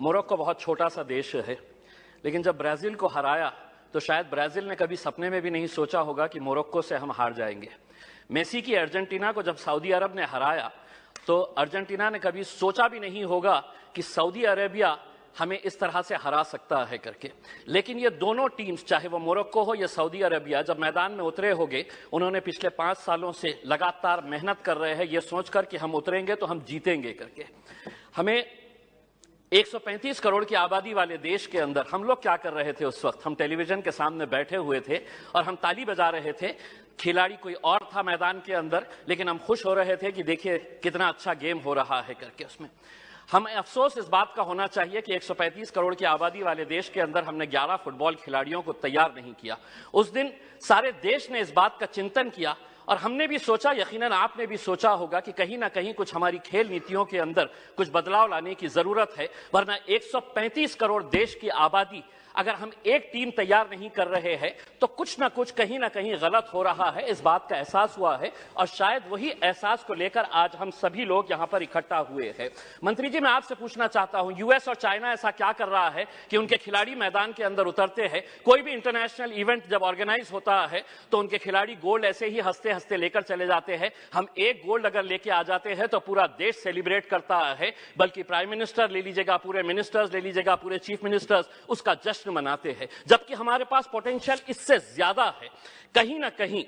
Morocco बहुत छोटा सा देश है, लेकिन जब ब्राजील को हराया तो शायद ब्राजील ने कभी सपने में भी नहीं सोचा होगा कि मोरक्को से हम हार जाएंगे। मेसी की अर्जेंटीना को जब सऊदी अरब ने हराया तो अर्जेंटीना ने कभी सोचा भी नहीं होगा कि सऊदी अरेबिया हमें इस तरह से हरा सकता है करके। लेकिन ये दोनों टीम्स, चाहे वो मोरक्को हो या सऊदी अरेबिया, जब मैदान में उतरे होंगे, उन्होंने पिछले 5 सालों से लगातार मेहनत कर रहे हैं ये सोचकर कि हम उतरेंगे तो हम जीतेंगे करके। हमें 135 करोड़ की आबादी वाले देश के अंदर हम लोग क्या कर रहे थे उस वक्त? हम टेलीविजन के सामने बैठे हुए थे और हम ताली बजा रहे थे। खिलाड़ी कोई और था मैदान के अंदर, लेकिन हम खुश हो रहे थे कि देखिए कितना अच्छा गेम हो रहा है करके। उसमें हमें अफसोस इस बात का होना चाहिए कि 135 करोड़ की आबादी वाले देश के अंदर हमने 11 फुटबॉल खिलाड़ियों को तैयार नहीं किया। उस दिन सारे देश ने इस बात का चिंतन किया और हमने भी सोचा, यकीनन आपने भी सोचा होगा कि कहीं ना कहीं कुछ हमारी खेल नीतियों के अंदर कुछ बदलाव लाने की जरूरत है, वरना 135 करोड़ देश की आबादी अगर हम एक टीम तैयार नहीं कर रहे हैं तो कुछ ना कुछ कहीं ना कहीं गलत हो रहा है। इस बात का एहसास हुआ है और शायद वही एहसास को लेकर आज हम सभी लोग यहां पर इकट्ठा हुए हैं। मंत्री जी, मैं आपसे पूछना चाहता हूं, यूएस और चाइना ऐसा क्या कर रहा है कि उनके खिलाड़ी मैदान के अंदर उतरते हैं? कोई भी इंटरनेशनल इवेंट जब ऑर्गेनाइज होता है तो उनके खिलाड़ी गोल्ड ऐसे ही हंसते हंसते लेकर चले जाते हैं। हम एक गोल्ड अगर लेके आ जाते हैं तो पूरा देश सेलिब्रेट करता है, बल्कि प्राइम मिनिस्टर ले लीजिएगा, पूरे मिनिस्टर्स ले लीजिएगा, पूरे चीफ मिनिस्टर्स उसका जश्न मनाते हैं, जबकि हमारे पास पोटेंशियल इससे ज्यादा है। कहीं ना कहीं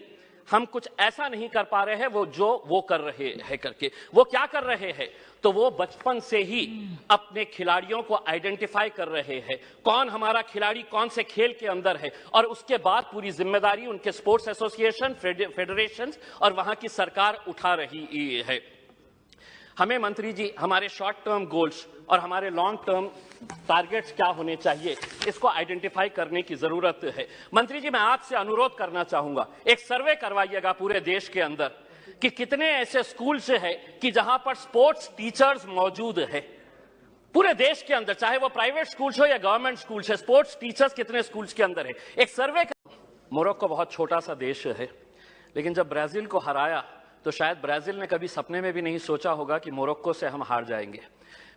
हम कुछ ऐसा नहीं कर पा रहे हैं वो कर रहे हैं करके। वो क्या कर रहे हैं? तो वो बचपन से ही अपने खिलाड़ियों को आइडेंटिफाई कर रहे हैं, कौन हमारा खिलाड़ी कौन से खेल के अंदर है, और उसके बाद पूरी जिम्मेदारी उनके स्पोर्ट्स एसोसिएशन, फेडरेशन और वहां की सरकार उठा रही है। हमें मंत्री जी हमारे शॉर्ट टर्म गोल्स और हमारे लॉन्ग टर्म टारगेट्स क्या होने चाहिए, इसको आइडेंटिफाई करने की जरूरत है। मंत्री जी, मैं आपसे अनुरोध करना चाहूंगा, एक सर्वे करवाइएगा पूरे देश के अंदर कि कितने ऐसे स्कूल्स हैं कि जहां पर स्पोर्ट्स टीचर्स मौजूद है। पूरे देश के अंदर, चाहे वो प्राइवेट स्कूल्स हो या गवर्नमेंट स्कूल्स है, स्पोर्ट्स टीचर्स कितने स्कूल्स के अंदर है, एक सर्वे। मोरक्को बहुत छोटा सा देश है, लेकिन जब ब्राजील को हराया तो शायद ब्राजील ने कभी सपने में भी नहीं सोचा होगा कि मोरक्को से हम हार जाएंगे।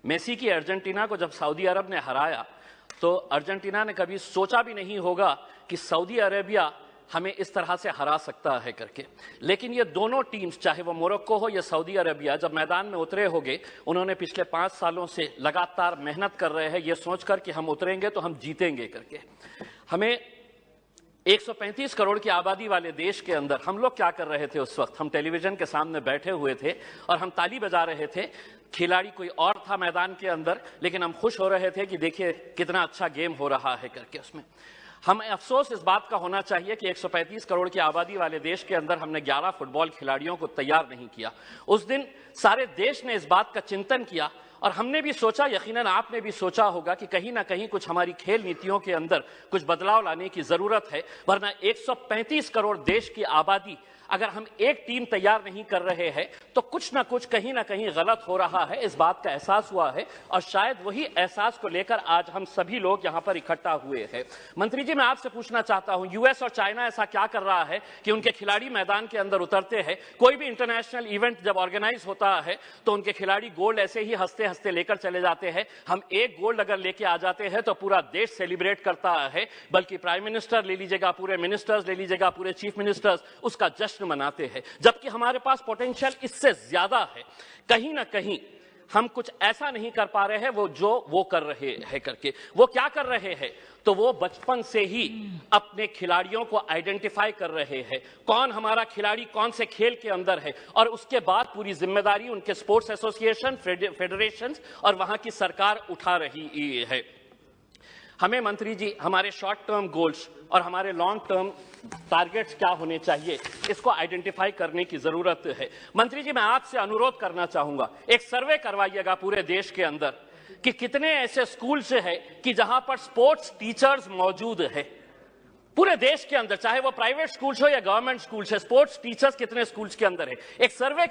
मेसी की अर्जेंटीना को जब सऊदी अरब ने हराया तो अर्जेंटीना ने कभी सोचा भी नहीं होगा कि सऊदी अरेबिया हमें इस तरह से हरा सकता है करके। लेकिन ये दोनों टीम्स, चाहे वो मोरक्को हो या सऊदी अरेबिया, जब मैदान में उतरे होंगे, उन्होंने पिछले 5 सालों से लगातार मेहनत कर रहे हैं ये सोचकर कि हम उतरेंगे तो हम जीतेंगे करके। हमें 135 करोड़ की आबादी वाले देश के अंदर हम लोग क्या कर रहे थे उस वक्त? हम टेलीविजन के सामने बैठे हुए थे और हम ताली बजा रहे थे। खिलाड़ी कोई और था मैदान के अंदर, लेकिन हम खुश हो रहे थे कि देखिए कितना अच्छा गेम हो रहा है करके। उसमें हमें अफसोस इस बात का होना चाहिए कि 135 करोड़ की आबादी वाले देश के अंदर हमने 11 फुटबॉल खिलाड़ियों को तैयार नहीं किया। उस दिन सारे देश ने इस बात का चिंतन किया और हमने भी सोचा, यकीनन आपने भी सोचा होगा कि कहीं ना कहीं कुछ हमारी खेल नीतियों के अंदर कुछ बदलाव लाने की जरूरत है, वरना 135 करोड़ देश की आबादी अगर हम एक टीम तैयार नहीं कर रहे हैं तो कुछ ना कुछ कहीं ना कहीं गलत हो रहा है। इस बात का एहसास हुआ है और शायद वही एहसास को लेकर आज हम सभी लोग यहां पर इकट्ठा हुए हैं। मंत्री जी, मैं आपसे पूछना चाहता हूं, यूएस और चाइना ऐसा क्या कर रहा है कि उनके खिलाड़ी मैदान के अंदर उतरते हैं? कोई भी इंटरनेशनल इवेंट जब ऑर्गेनाइज होता है तो उनके खिलाड़ी गोल्ड ऐसे ही हंसते हंसते लेकर चले जाते हैं। हम एक गोल्ड अगर लेके आ जाते हैं तो पूरा देश सेलिब्रेट करता है, बल्कि प्राइम मिनिस्टर ले लीजिएगा, पूरे मिनिस्टर्स ले लीजिएगा, पूरे चीफ मिनिस्टर्स उसका जश्न मनाते हैं, जबकि हमारे पास पोटेंशियल इससे ज्यादा है। कहीं ना कहीं हम कुछ ऐसा नहीं कर पा रहे हैं वो कर रहे हैं करके। वो क्या कर रहे हैं? तो वो बचपन से ही अपने खिलाड़ियों को आइडेंटिफाई कर रहे हैं, कौन हमारा खिलाड़ी कौन से खेल के अंदर है, और उसके बाद पूरी जिम्मेदारी उनके स्पोर्ट्स एसोसिएशन, फेडरेशन और वहां की सरकार उठा रही है। हमें मंत्री जी हमारे शॉर्ट टर्म गोल्स और हमारे लॉन्ग टर्म टारगेट्स क्या होने चाहिए, इसको आइडेंटिफाई करने की जरूरत है। मंत्री जी, मैं आपसे अनुरोध करना चाहूंगा, एक सर्वे करवाइएगा पूरे देश के अंदर कि कितने ऐसे स्कूल्स हैं कि जहां पर स्पोर्ट्स टीचर्स मौजूद है। पूरे देश के अंदर, चाहे वो प्राइवेट स्कूल्स हो या गवर्नमेंट स्कूल्स है, स्पोर्ट्स टीचर्स कितने स्कूल्स के अंदर है, एक सर्वे